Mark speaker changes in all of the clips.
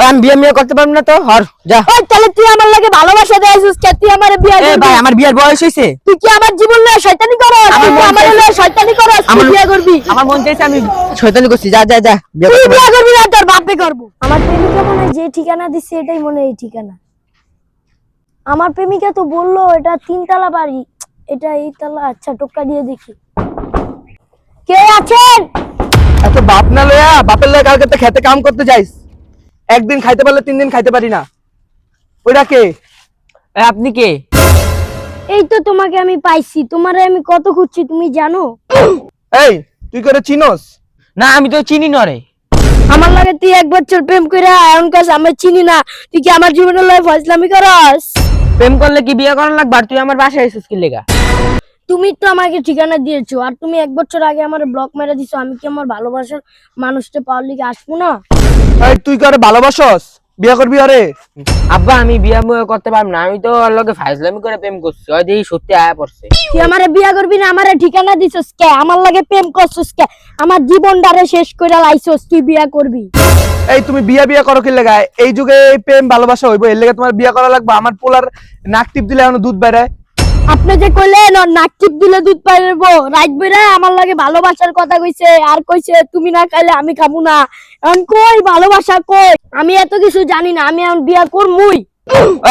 Speaker 1: আমি বিয়ে মিয়ে করতে পারবো না তো হর যা।
Speaker 2: ওই তাহলে তুই আমার লাগে ভালোবাসা দেয়াছিস কে? তুই আমারে বিয়ে
Speaker 1: এ
Speaker 2: করবি?
Speaker 1: ভাই আমার বিয়ের বয়স হইছে।
Speaker 2: তুই কি আমার জীবন লয়ে শয়তানি করস? তুই কি আমার লয়ে শয়তানি করস? তুই বিয়ে করবি?
Speaker 1: আমার মন চাইছে আমি শয়তানি করছি। যা যা যা বিয়ে
Speaker 2: তুই
Speaker 1: করতে
Speaker 2: বিয়ে করবি না, তোর বাপে করব। আমার প্রেমিকা মনে হয় যে ঠিকানা দিচ্ছে এটাই মনে হয় এই ঠিকানা। আমার প্রেমিকা তো বললো এটা 3 তলা বাড়ি, এটা এই তলা। আচ্ছা টোকা দিয়ে দেখি। কে আছেন?
Speaker 3: এত বাপ না লয়া বাপের লয়া কালকে তো খেতে কাম করতে যাইস, একদিন খাইতে পারলে 3 দিন খাইতে পারি না। ওইটা কে?
Speaker 1: আপনি কে?
Speaker 2: এই তো তোমাকে আমি পাইছি, তোমারে আমি কত খুঁজছি তুমি জানো?
Speaker 3: এই তুই করে চিনোস?
Speaker 1: না আমি তো চিনি না রে।
Speaker 2: আমার লাগে তুই 1 বছর প্রেম কইরা এখন কাজ আমি চিনি না, তুই কি আমার জীবনের লয় ফয়জলামি করস?
Speaker 1: প্রেম করলে কি বিয়ে করার লাগবে? আর তুই আমার বাসায় এসেছিস কি লেগা?
Speaker 2: তুমি তো আমাকে ঠিকানা দিয়েছো, আর তুমি 1 বছর আগে আমার ব্লক মেরে দিছো। আমি কি আমার ভালোবাসার মানুষটা পাওয়ার লিগে আসবো না?
Speaker 3: এই তুই করে ভালোবাসস, বিয়ে করবি আরে?
Speaker 1: আব্বা আমি বিয়ে মিয়ে করতে পারবো না, আমি তো ওর লগে ফাইজলামি করে প্রেম করছি। ওই দেখি সত্যি আয়া পড়ছে।
Speaker 2: তুই আমারে বিয়া করবি না? আমারে ঠিকানা দিছস কে? আমার লাগে প্রেম করছস কে? আমার জীবনটারে শেষ কইরা লাইছস, তুই বিয়া করবি?
Speaker 3: এই তুমি বিয়া করো কি লেগা? এই যুগে এই প্রেম ভালোবাসা হইব, এর লেগে তোমার বিয়ে করা লাগবে? আমার পোলার নাক টিপ দিলে এখন দুধ বেরায়।
Speaker 2: আপনি যে কইলেন নাক টিপ দিলে দুধ পাইবো, রাত বইরা আমার লাগে ভালোবাসার কথা কইছে, আর কইছে তুমি না খাইলে আমি খাবো না। এখন কই ভালোবাসা কই? আমি এত কিছু জানি না, আমি এখন বিয়া করমুই।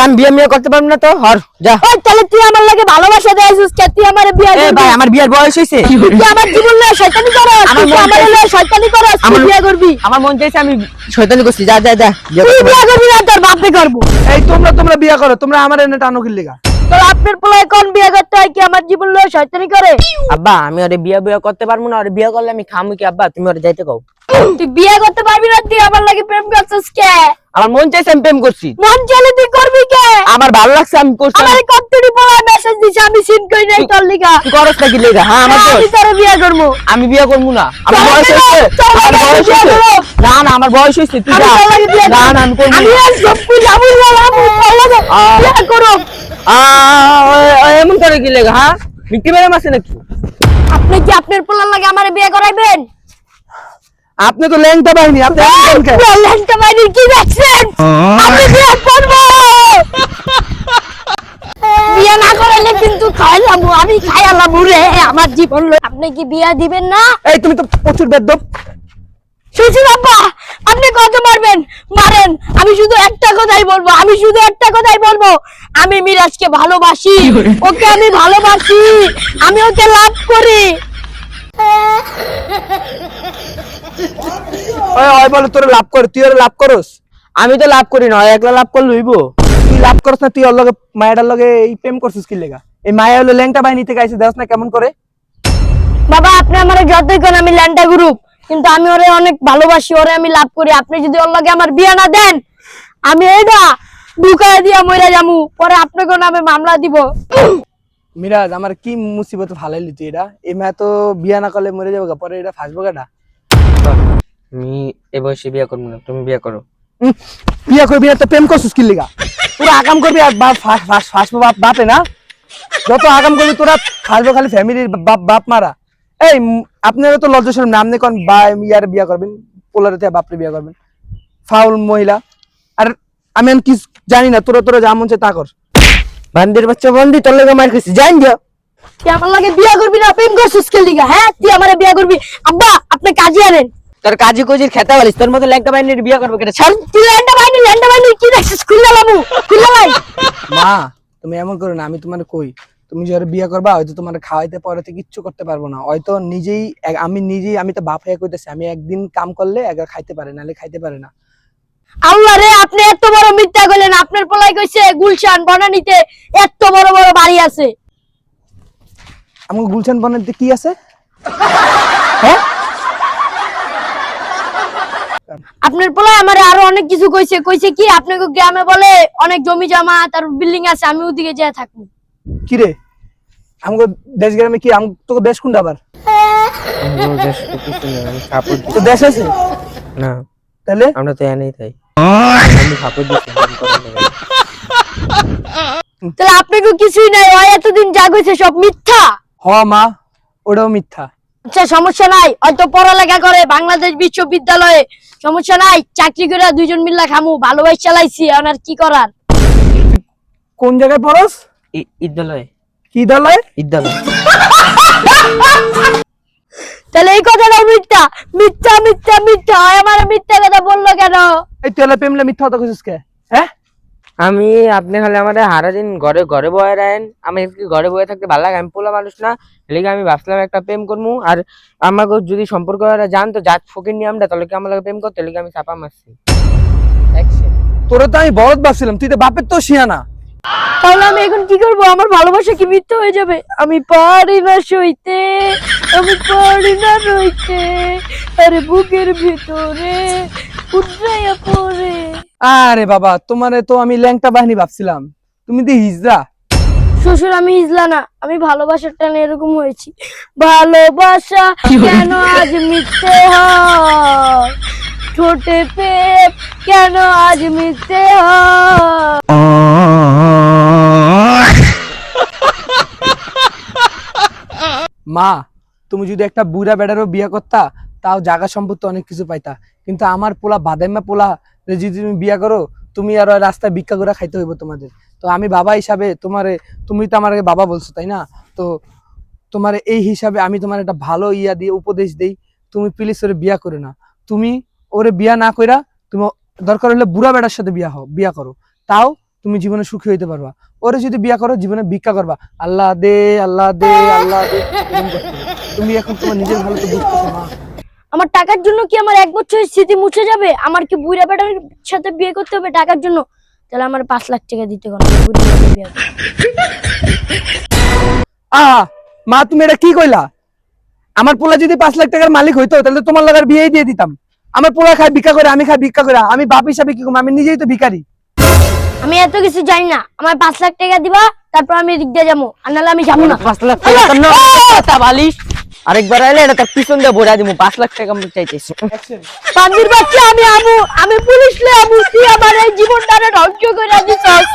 Speaker 1: আমি বিয়ে মিয়ে করতে পারবো না তো হর যা।
Speaker 2: ওই তাহলে তুই আমার লাগে ভালোবাসা দেয়াছিস কে? তুই আমারে বিয়া
Speaker 1: এ
Speaker 2: করবি?
Speaker 1: ভাই আমার বিয়ের বয়স হইছে।
Speaker 2: তুই আমার জীবন লয়ে শয়তানি করস?
Speaker 1: আমার
Speaker 2: তুই কি
Speaker 1: মন
Speaker 2: আমার
Speaker 1: চাইছে-
Speaker 2: লয়ে শয়তানি করস? তুই বিয়া করবি?
Speaker 1: আমার মন চাইছে আমি শয়তানি করছি। যা যা যা বিয়ে
Speaker 2: তুই
Speaker 1: করতে
Speaker 2: বিয়া করবি না, তোর বাপে করবো।
Speaker 3: এই তোমরা বিয়ে করো, তোমরা আমার এনে টানো কি লেগা?
Speaker 2: তোর আপনার পোলায় কোন বিয়ে করতে হয় কি আমার জীবন লয়ে শয়তানি করে?
Speaker 1: আব্বা আমি ওরে বিয়ে বিয়ে করতে পারবো না। ওরে বিয়ে করলে আমি খামু কি? আব্বা তুমি ওরে যাইতে কও।
Speaker 2: তুই বিয়ে করতে পারবি না, তুই আমার লাগে প্রেম করছিস কে?
Speaker 1: আমার মন চাইছে আমি প্রেম করছি।
Speaker 2: মন চলে তুই করবি কে?
Speaker 1: আমার ভালো লাগছে আমি করছি।
Speaker 2: আমার কতটি পোলা মেসেজ দিছে, আমি সিন কই নাই তোর লিগা।
Speaker 1: তুই করস নাকি লেগা? হ্যাঁ আমার
Speaker 2: হ্যাঁ,
Speaker 1: দোষ।
Speaker 2: আমি তোরে বিয়ে করবো।
Speaker 1: আমি বিয়ে করবো না, আমার
Speaker 2: চল,
Speaker 1: বয়স
Speaker 2: চল,
Speaker 1: হয়েছে।
Speaker 2: চল,
Speaker 1: আমার
Speaker 2: চল,
Speaker 1: বয়স
Speaker 2: বিয়ে
Speaker 1: হয়েছে।
Speaker 2: করবো।
Speaker 1: না না আমার বয়স হয়েছে। তুই
Speaker 2: আমি
Speaker 1: যা।
Speaker 2: তোর লাগে বিয়ে
Speaker 1: না
Speaker 2: করবো।
Speaker 1: না আমি করবো
Speaker 2: আমি
Speaker 1: না।
Speaker 2: আর সব কিছু যাবো না, আমি তোর লাগে বিয়ে করবো।
Speaker 1: এমন করে কি লেগা? হ্যাঁ মিট্টি বেড়ে মাসে নাকি?
Speaker 2: আপনি কি আপনার পোলার লাগে আমারে বিয়ে করাইবেন?
Speaker 3: আপনি তো ল্যাংটা বাহিনী, আপনি এমন কেন?
Speaker 2: ল্যাংটা বাড়ির কি দেখছেন? আমি বিয়ে করবো। বিয়ে না করাইলে কিন্তু খাইলামু, আমি খাইলামু রে আমার জীবন লয়ে। আপনি কি বিয়ে দিবেন না?
Speaker 3: এই তুমি তো প্রচুর বেদ্যপ।
Speaker 2: শ্বশুর আব্বা, আপনি কত মারবেন মারেন, আমি শুধু একটা কথাই বলবো, আমি শুধু একটা কথাই বলবো, আমি মিরাজকে ভালোবাসি, ওকে আমি ভালোবাসি, আমি ওকে লাভ করি।
Speaker 3: ওই বলে তোরে লাভ করে, তুই ওরে লাভ করস?
Speaker 1: আমি তো লাভ করি না, একলা লাভ করলে হইব?
Speaker 3: তুই লাভ করস না, তুই ওর লগে মায়ের লগে এই প্রেম করছিস কি লেগা? এই মায়া হলো ল্যাংটা বাহিনী থেকে আইছে, দেখ না কেমন করে।
Speaker 2: বাবা আপনি আমারে যতই কোন আমি ল্যান্ডা গ্রুপ, কিন্তু আমি ওরে অনেক ভালোবাসি, ওরে আমি লাভ করি। আপনি যদি ওর লগে আমার বিয়ে না দেন, আমি এটা ঢুকায় দিয়া মইরা যামু, পরে আপনাকে নামে মামলা দিব।
Speaker 3: মিরাজ আমার কি মুসিবত ফালাইলি তুই এটা? এই মায়া তো বিয়া না করলে মরে যাবো গা, পরে এটা ফাঁসবো গাটা।
Speaker 1: আমি এ বয়সে বিয়ে করবো না, তুমি বিয়ে করো।
Speaker 3: বিয়া করবি না তো প্রেম করছিস কি লেগা? তোরা আগাম করবি আর বাপ ফাঁসবো বাপে না? যত আগাম করবি তোরা ফাঁসবো খালি ফ্যামিলির বাপ মারা। এই আপনারা তো লজ্জা শরম নাম নেই কোন ইয়ার বিয়া করবেন, পোলারে থেকে বাপরে বিয়া করবেন, ফাউল মহিলা। আর আমি কি জানি না, তোরা যা মন চায় তা কর।
Speaker 1: বান্দির বাচ্চা বন্দি তোর লেগে মার খেয়েছি জান যা।
Speaker 2: তুই আমার লাগে বিয়ে করবি না, প্রেম করছিস কে লিগা? হ্যাঁ তুই আমারে বিয়ে করবি? আব্বা আপনি কাজে আনেন।
Speaker 1: তোর কাজী কুজির খেতে পারিস, তোর মতো ল্যাংটা বাহিনীর বিয়ে করবো কেটে ছাড়।
Speaker 2: তুই ল্যান্ডা বাইনি কি দেখছিস? খুললা লামু খুললা লাই।
Speaker 3: মা তুমি এমন করো না, আমি তোমার কই, তুমি যারা বিয়ে করবা হয়তো তোমার খাওয়াইতে পড়াতে কিচ্ছু করতে পারবো না, হয়তো আমি তো বাপ হয়ে কইতেছি, আমি একদিন কাম করলে একবার খাইতে পারে, নাহলে খাইতে পারে না।
Speaker 2: আল্লাহ রে, আপনি এত বড় মিথ্যা কইলেন। আপনার পোলাই কইছে গুলশান বনানীতে এত বড় বড় বাড়ি আছে।
Speaker 3: আমার গুলশান বনানীতে কি আছে? হ্যাঁ
Speaker 2: আপনার পোলাই আমারে আরো অনেক কিছু কইছে কি আপনাকে গ্রামে বলে অনেক জমি জমা তার বিল্ডিং আছে, আমি ওদিকে যেয়ে থাকবো।
Speaker 3: কি রে আমাকে দেশ গ্রামে কি তোকে দেশ কোনটা আবার? তো দেশ আছে
Speaker 1: না
Speaker 3: তাহলে?
Speaker 1: আমরা তো এনেই তাই আমি সাপোর্ট দিচ্ছি।
Speaker 2: তাহলে আপনাকে কিছুই নাই, ওই এতদিন যা কইছে সব মিথ্যা।
Speaker 3: হ মা, ওটাও মিথ্যা।
Speaker 2: আচ্ছা সমস্যা নাই, হয়তো পড়ালেখা করে বাংলাদেশ বিশ্ববিদ্যালয়ে, সমস্যা নাই, চাকরি করে দুইজন মিল্লা খামু, ভালোবাসা চালাইছি, এখন আর কি করার।
Speaker 3: কোন জায়গায় পড়স?
Speaker 1: ইদ্যালয়ে।
Speaker 3: কি দলায়?
Speaker 1: ইদ্যালয়।
Speaker 2: তাহলে এই কথাটা মিথ্যা মিথ্যা মিথ্যা মিথ্যা, আমার মিথ্যা কথা বললো কেন?
Speaker 3: এই তুই এলা প্রেমলে মিথ্যা কথা কইছিস কে? হ্যাঁ
Speaker 1: আমি আপনি খালি আমাদের হারা দিন ঘরে ঘরে বয়ে রাখেন, আমি কি ঘরে বয়ে থাকতে ভালো লাগে? আমি পোলা মানুষ না, এলিগে আমি ভাবছিলাম একটা প্রেম করবো। আর আমাকে যদি সম্পর্ক জানতো জাত ফকির নিয়ে আমরা, তাহলে কি আমার লাগে প্রেম করতে? এলিগে আমি চাপা মারছি।
Speaker 3: তোরে তো আমি বলদ ভাবছিলাম, তুই তো বাপের তো শিয়ানা।
Speaker 2: তাহলে আমি এখন কি করবো? আমার ভালোবাসা কি মিথ্যা হয়ে যাবে? আমি পারি না সইতে, আমি পারি না রইতে, আরে বুকের ভিতরে উঠরাইয়া পড়ে।
Speaker 3: আরে বাবা, তোমারে তো আমি ল্যাংটা বাহিনী ভাবছিলাম, তুমি তো হিজড়া।
Speaker 2: শ্বশুর আমি হিজলা না, আমি ভালোবাসার টানে এরকম হয়েছি। ভালোবাসা কেন আজ মিথ্যে হয়, ঠোঁটে পেপ কেন আজ মিথ্যে হয়।
Speaker 3: মা, তুমি যদি একটা বুড়া বেড়ারও বিয়ে করতা, তাও জায়গা সম্পত্তি অনেক কিছু পাইতা, কিন্তু আমার পোলা বাদাইমা পোলা যদি তুমি বিয়ে করো, তুমি আর ওই রাস্তায় ভিক্ষা করে খাইতে হইব তোমাদের। তো আমি বাবা হিসাবে তোমারে, তুমি তো আমার বাবা বলছো তাই না, তো তোমার এই হিসাবে আমি তোমার একটা ভালো ইয়া দিয়ে উপদেশ দেই, তুমি প্লিজ ওরে বিয়া করে না। তুমি ওরে বিয়া না কইরা তুমি দরকার হলে বুড়া বেড়ার সাথে বিয়া করো, তাও তুমি জীবনে সুখী হইতে পারবা। ওরে যদি বিয়া করো, জীবনে ভিক্ষা করবা, আল্লাহ দে আল্লাহ দে আল্লাহ দে, এরকম করতে হবে। তুমি এখন তোমার নিজের ভালো তো বুঝতেছো মা।
Speaker 2: আমার টাকার জন্য কি আমার 1 বছরের স্মৃতি মুছে যাবে? আমার কি বুড়া বেটার সাথে বিয়ে করতে হবে টাকার জন্য? তাহলে আমার 5 লাখ টাকা দিতে হবে বুড়া বেটার বিয়ে করতে।
Speaker 3: মা, তুমি এটা কি কইলা? আমার পোলা যদি 5 লাখ টাকার মালিক হইতো, তাহলে তোমার লাগার বিয়েই দিয়ে দিতাম। আমার পোলা খায় ভিক্ষা করে, আমি খাই ভিক্ষা করে, আমি বাপ হিসাবে কি করবো? আমি নিজেই তো ভিখারি।
Speaker 2: আমি এত কিছু জানি না, আমার 5 লাখ টাকা দিবা, তারপর আমি দিক দিয়ে যাবো, আর নাহলে আমি যাবো না।
Speaker 1: 5 লাখ টাকা তো না, কথা বালিশ। আরেকবার আইলে এটা তার পিছন দিয়ে বইরা দিমু। 5 লাখ টাকা আমি চাইতেছি।
Speaker 2: পান্দির বাচ্চা, আমি পুলিশ লে আমু, তুই আমার এই জীবনটারে ধ্বংস করে দিছস।